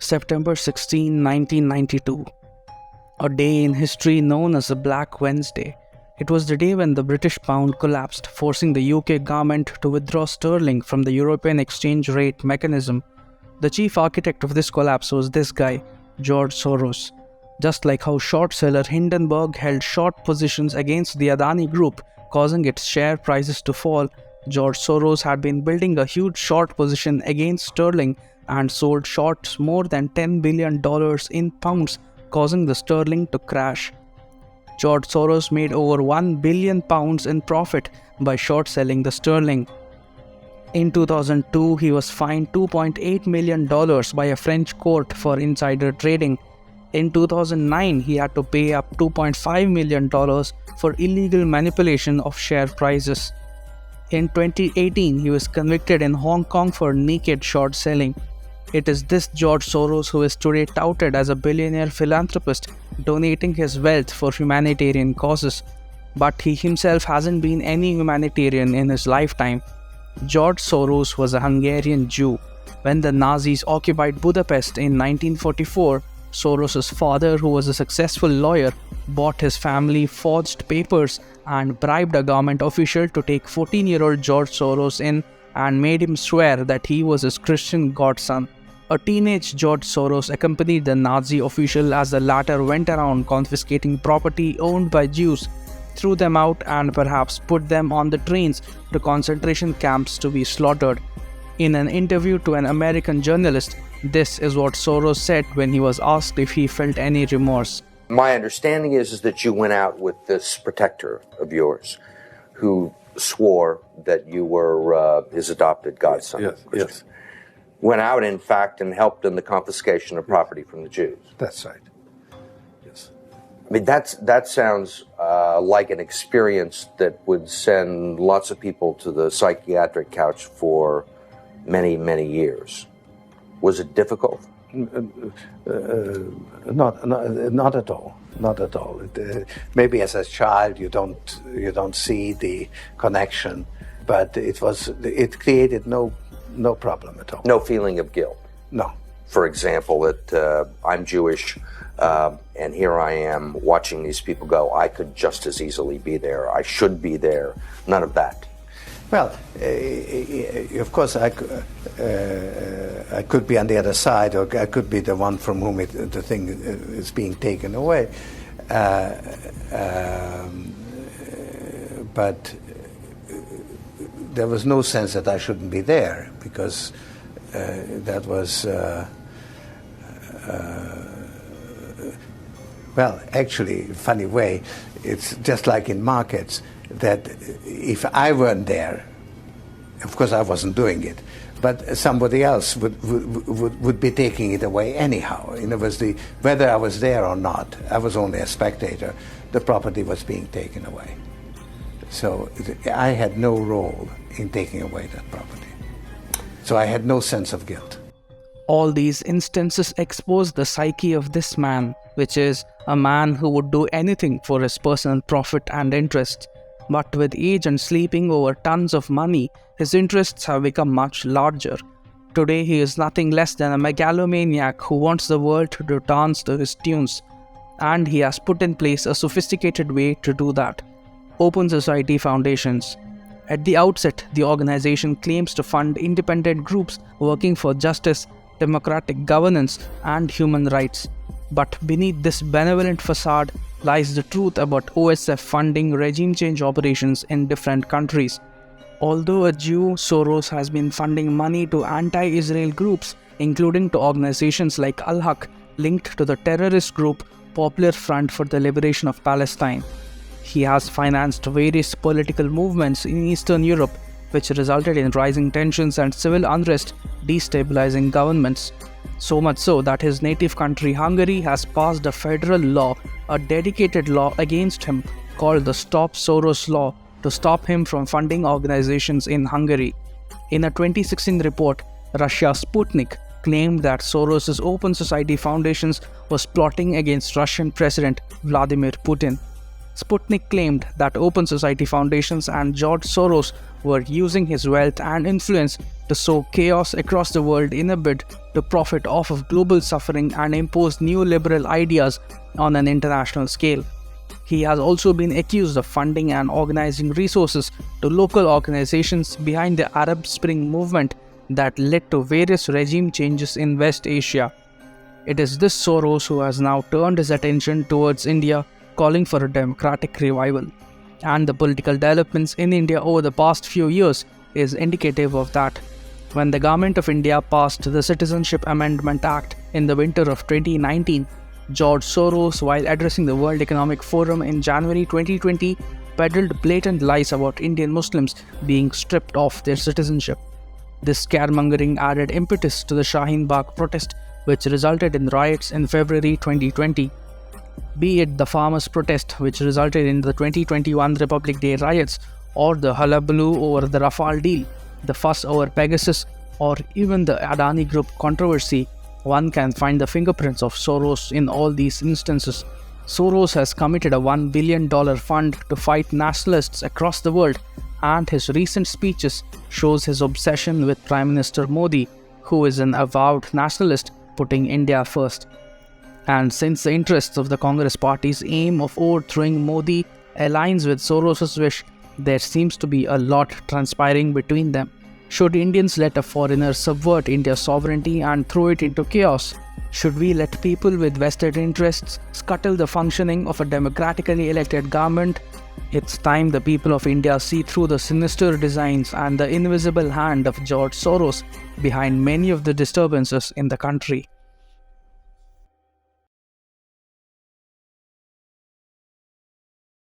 September 16, 1992. A day in history known as the Black Wednesday. It was the day when the British pound collapsed, forcing the UK government to withdraw sterling from the European exchange rate mechanism. The chief architect of this collapse was this guy, George Soros. Just like how short seller Hindenburg held short positions against the Adani Group, causing its share prices to fall, George Soros had been building a huge short position against sterling and sold shorts more than $10 billion in pounds, causing the sterling to crash. George Soros made over £1 billion in profit by short selling the sterling. In 2002, he was fined $2.8 million by a French court for insider trading. In 2009, he had to pay up $2.5 million for illegal manipulation of share prices. In 2018, he was convicted in Hong Kong for naked short selling. It is this George Soros who is today touted as a billionaire philanthropist, donating his wealth for humanitarian causes. But he himself hasn't been any humanitarian in his lifetime. George Soros was a Hungarian Jew. When the Nazis occupied Budapest in 1944, Soros' father, who was a successful lawyer, bought his family forged papers and bribed a government official to take 14-year-old George Soros in and made him swear that he was his Christian godson. A teenage George Soros accompanied the Nazi official as the latter went around confiscating property owned by Jews, threw them out, and perhaps put them on the trains to concentration camps to be slaughtered. In an interview to an American journalist, this is what Soros said when he was asked if he felt any remorse. My understanding is that you went out with this protector of yours who swore that you were his adopted godson. Yes. Went out, in fact, and helped in the confiscation of property from the Jews. That's right. Yes. I mean, that sounds like an experience that would send lots of people to the psychiatric couch for many, many years. Was it difficult? Not at all. Not at all. Maybe as a child you don't see the connection, but it created no problem at all. No feeling of guilt. No. For example, that I'm Jewish, and here I am watching these people go. I could just as easily be there. I should be there. None of that. Well, of course, I could be on the other side, or I could be the one from whom the thing is being taken away. But there was no sense that I shouldn't be there, because that was, well, actually, funny way, it's just like in markets, that if I weren't there, of course I wasn't doing it, but somebody else would be taking it away anyhow. In other words, whether I was there or not, I was only a spectator, the property was being taken away. So I had no role in taking away that property. So I had no sense of guilt. All these instances expose the psyche of this man, which is a man who would do anything for his personal profit and interest. But with age and sleeping over tons of money, his interests have become much larger. Today he is nothing less than a megalomaniac who wants the world to dance to his tunes. And he has put in place a sophisticated way to do that. Open Society Foundations. At the outset, the organization claims to fund independent groups working for justice, democratic governance, and human rights. But beneath this benevolent facade lies the truth about OSF funding regime change operations in different countries. Although a Jew, Soros has been funding money to anti-Israel groups, including to organizations like Al-Haq, linked to the terrorist group Popular Front for the Liberation of Palestine. He has financed various political movements in Eastern Europe, which resulted in rising tensions and civil unrest, destabilizing governments. So much so that his native country Hungary has passed a federal law, a dedicated law against him, called the Stop Soros Law, to stop him from funding organizations in Hungary. In a 2016 report, Russia's Sputnik claimed that Soros' Open Society Foundations was plotting against Russian President Vladimir Putin. Sputnik claimed that open society foundations and George Soros were using his wealth and influence to sow chaos across the world in a bid to profit off of global suffering and impose new liberal ideas on an international scale. He has also been accused of funding and organizing resources to local organizations behind the Arab Spring movement that led to various regime changes in West Asia. It is this Soros who has now turned his attention towards India, calling for a democratic revival. And the political developments in India over the past few years is indicative of that. When the government of India passed the Citizenship Amendment Act in the winter of 2019, George Soros, while addressing the World Economic Forum in January 2020, peddled blatant lies about Indian Muslims being stripped of their citizenship. This scaremongering added impetus to the Shaheen Bagh protest, which resulted in riots in February 2020. Be it the farmers' protest, which resulted in the 2021 Republic Day riots, or the hullabaloo over the Rafale deal, the fuss over Pegasus, or even the Adani Group controversy, one can find the fingerprints of Soros in all these instances. Soros has committed a $1 billion fund to fight nationalists across the world, and his recent speeches shows his obsession with Prime Minister Modi, who is an avowed nationalist, putting India first. And since the interests of the Congress Party's aim of overthrowing Modi aligns with Soros' wish, there seems to be a lot transpiring between them. Should Indians let a foreigner subvert India's sovereignty and throw it into chaos? Should we let people with vested interests scuttle the functioning of a democratically elected government? It's time the people of India see through the sinister designs and the invisible hand of George Soros behind many of the disturbances in the country.